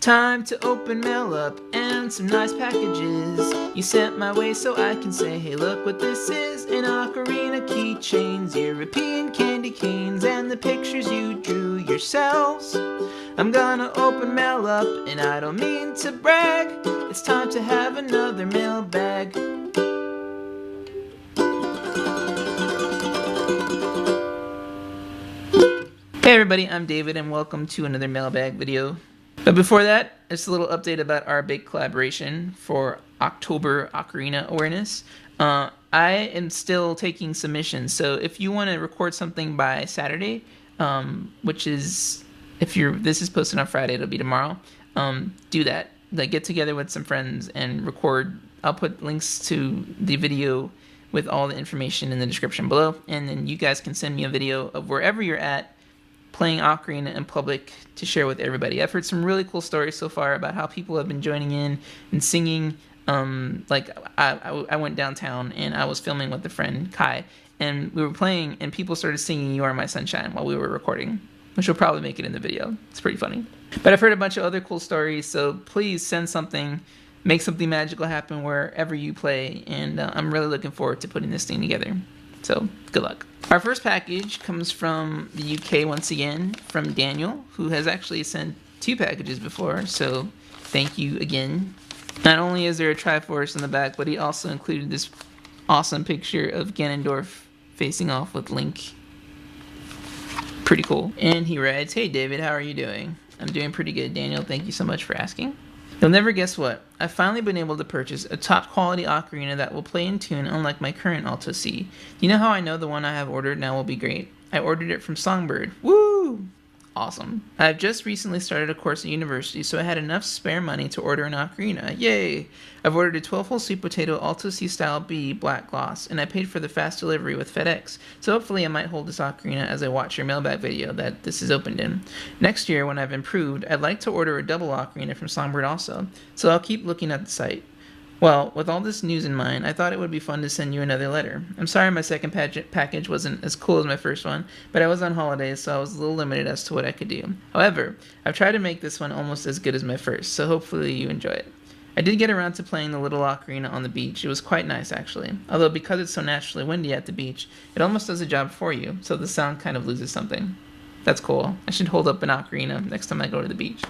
Time to open mail up and some nice packages you sent my way so I can say, hey, look what this is. An ocarina, keychains, European candy canes, and the pictures you drew yourselves. I'm gonna open mail up and I don't mean to brag. It's time to have another mailbag. Hey everybody, I'm David and welcome to another mailbag video. But before that, just a little update about our big collaboration for October Ocarina Awareness. I am still taking submissions, so if you want to record something by Saturday, which is, this is posted on Friday, it'll be tomorrow, do that. Like, get together with some friends and record. I'll put links to the video with all the information in the description below, and then you guys can send me a video of wherever you're at playing Ocarina in public to share with everybody. I've heard some really cool stories so far about how people have been joining in and singing. Like I went downtown and I was filming with a friend, Kai, and we were playing and people started singing You Are My Sunshine while we were recording, which will probably make it in the video. It's pretty funny. But I've heard a bunch of other cool stories, so please send something, make something magical happen wherever you play, and I'm really looking forward to putting this thing together. So, good luck. Our first package comes from the UK once again, from Daniel, who has actually sent 2 packages before, so thank you again. Not only is there a Triforce in the back, but he also included this awesome picture of Ganondorf facing off with Link. Pretty cool. And he writes, "Hey David, how are you doing? I'm doing pretty good, Daniel. Thank you so much for asking. You'll never guess what. I've finally been able to purchase a top quality ocarina that will play in tune unlike my current Alto C. You know how I know the one I have ordered now will be great? I ordered it from Songbird. Woo! Awesome. I've just recently started a course at university, so I had enough spare money to order an ocarina. Yay! I've ordered a 12-hole sweet potato Alto C style B black gloss, and I paid for the fast delivery with FedEx, so hopefully I might hold this ocarina as I watch your mailbag video that this is opened in. Next year, when I've improved, I'd like to order a double ocarina from Songbird also, so I'll keep looking at the site. Well, with all this news in mind, I thought it would be fun to send you another letter. I'm sorry my second package wasn't as cool as my first one, but I was on holidays, so I was a little limited as to what I could do. However, I've tried to make this one almost as good as my first, so hopefully you enjoy it. I did get around to playing the little ocarina on the beach. It was quite nice, actually. Although because it's so naturally windy at the beach, it almost does the job for you, so the sound kind of loses something. That's cool. I should hold up an ocarina next time I go to the beach.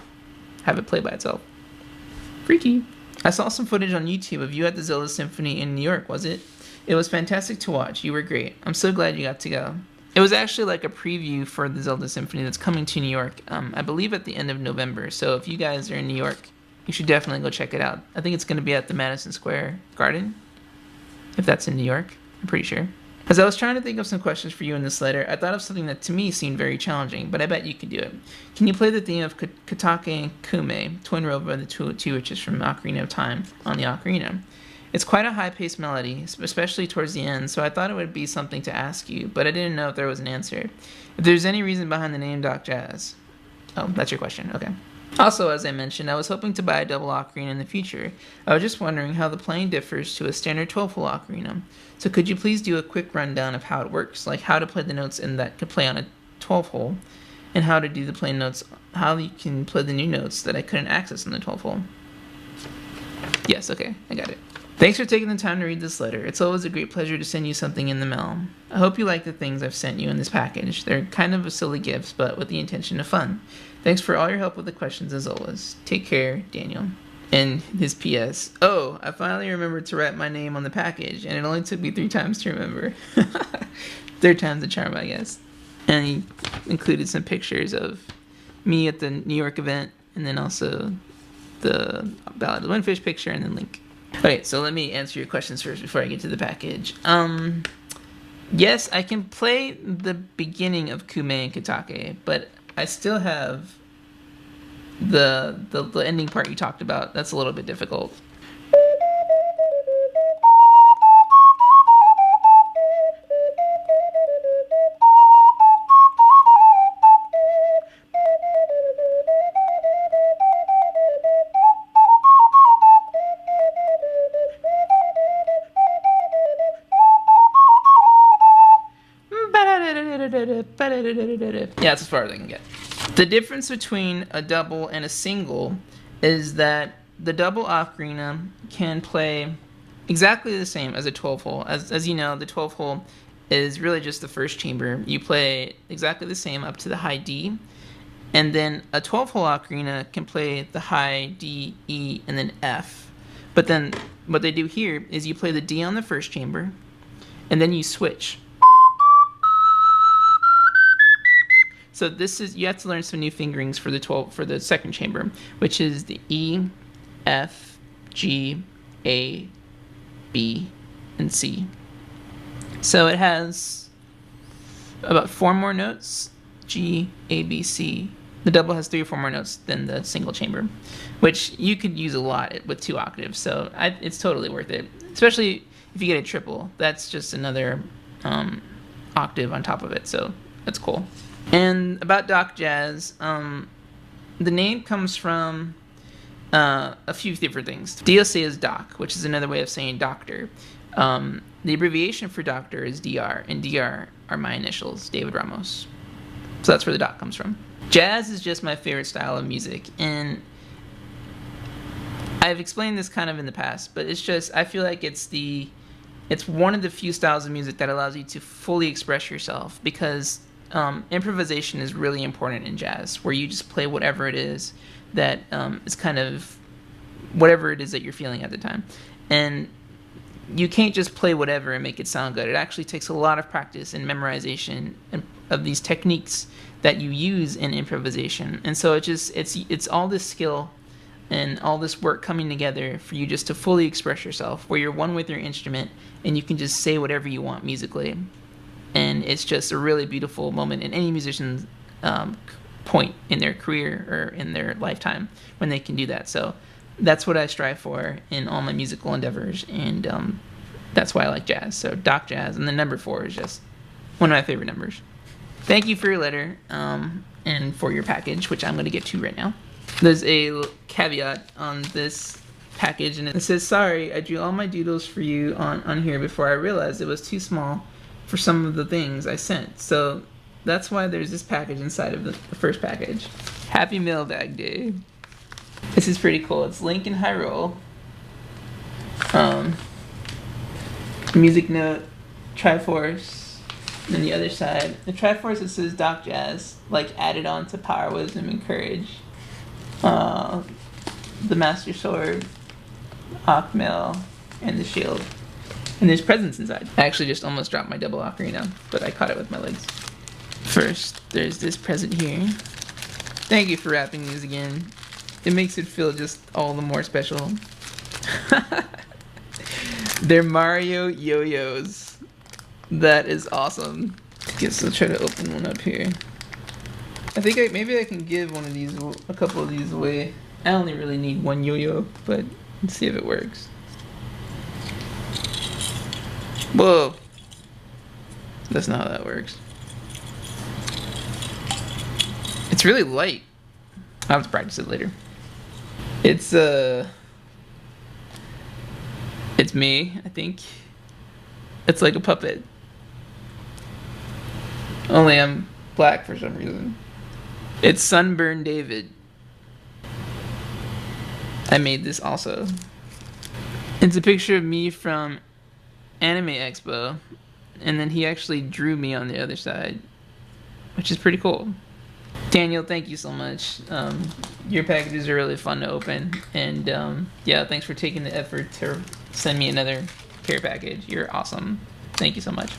Have it play by itself. Freaky. I saw some footage on YouTube of you at the Zelda Symphony in New York, was it? It was fantastic to watch. You were great. I'm so glad you got to go. It was actually like a preview for the Zelda Symphony that's coming to New York, I believe at the end of November. So if you guys are in New York, you should definitely go check it out. I think it's going to be at the Madison Square Garden, if that's in New York. I'm pretty sure. As I was trying to think of some questions for you in this letter, I thought of something that to me seemed very challenging, but I bet you could do it. Can you play the theme of Katake and Kume, Twin Road by the Two Witches from Ocarina of Time, on the ocarina? It's quite a high-paced melody, especially towards the end, so I thought it would be something to ask you, but I didn't know if there was an answer. If there's any reason behind the name Doc Jazz. Oh, that's your question. Okay. Also, as I mentioned, I was hoping to buy a double ocarina in the future. I was just wondering how the playing differs to a standard 12-hole ocarina. So could you please do a quick rundown of how it works, like how to play the notes in that could play on a 12-hole, and how to do the plain notes, how you can play the new notes that I couldn't access on the 12-hole. Yes, okay, I got it. Thanks for taking the time to read this letter. It's always a great pleasure to send you something in the mail. I hope you like the things I've sent you in this package. They're kind of a silly gifts, but with the intention of fun. Thanks for all your help with the questions as always. Take care, Daniel. And his PS. Oh, I finally remembered to write my name on the package, and it only took me 3 times to remember. 3rd time's the charm, I guess. And he included some pictures of me at the New York event, and then also the Ballad of the Windfish picture, and then Link. Okay, so let me answer your questions first before I get to the package. Yes, I can play the beginning of Kume and Katake, but I still have the ending part you talked about. That's a little bit difficult. Yeah, that's as far as I can get. The difference between a double and a single is that the double ocarina can play exactly the same as a 12-hole. As you know, the 12-hole is really just the first chamber. You play exactly the same up to the high D, and then a 12-hole ocarina can play the high D, E, and then F. But then what they do here is you play the D on the first chamber, and then you switch. So you have to learn some new fingerings for the second chamber, which is the E, F, G, A, B, and C. So it has about 4 more notes, G, A, B, C. The double has 3 or 4 more notes than the single chamber, which you could use a lot with 2 octaves. So it's totally worth it, especially if you get a triple. That's just another octave on top of it. So that's cool. And about Doc Jazz, the name comes from a few different things. DOC is Doc, which is another way of saying doctor. The abbreviation for doctor is DR, and DR are my initials, David Ramos. So that's where the Doc comes from. Jazz is just my favorite style of music, and I've explained this kind of in the past, but it's just, I feel like it's one of the few styles of music that allows you to fully express yourself, because improvisation is really important in jazz, where you just play whatever it is that is kind of whatever it is that you're feeling at the time. And you can't just play whatever and make it sound good. It actually takes a lot of practice and memorization of these techniques that you use in improvisation. And so it's all this skill and all this work coming together for you just to fully express yourself, where you're one with your instrument and you can just say whatever you want musically. And it's just a really beautiful moment in any musician's point in their career or in their lifetime when they can do that. So that's what I strive for in all my musical endeavors, and that's why I like jazz. So Doc Jazz, and the number 4 is just one of my favorite numbers. Thank you for your letter and for your package, which I'm going to get to right now. There's a caveat on this package, and it says, "Sorry, I drew all my doodles for you on here before I realized it was too small for some of the things I sent. So that's why there's this package inside of the first package. Happy Mailbag Day." This is pretty cool. It's Lincoln High Roll. Music note, Triforce. And then the other side, the Triforce, it says Doc Jazz, like added on to Power, Wisdom, and Courage. The Master Sword, Hawkmail, and the Shield. And there's presents inside. I actually just almost dropped my double ocarina, but I caught it with my legs. First, there's this present here. Thank you for wrapping these again. It makes it feel just all the more special. They're Mario Yo-Yos. That is awesome. Guess I'll try to open one up here. I think maybe I can give a couple of these away. I only really need one yo-yo, but let's see if it works. Whoa. That's not how that works. It's really light. I'll have to practice it later. It's me, I think. It's like a puppet. Only I'm black for some reason. It's Sunburn David. I made this also. It's a picture of me from Anime Expo, and then he actually drew me on the other side, which is pretty cool. Daniel, thank you so much. Your packages are really fun to open, and yeah, thanks for taking the effort to send me another care package. You're awesome. Thank you so much.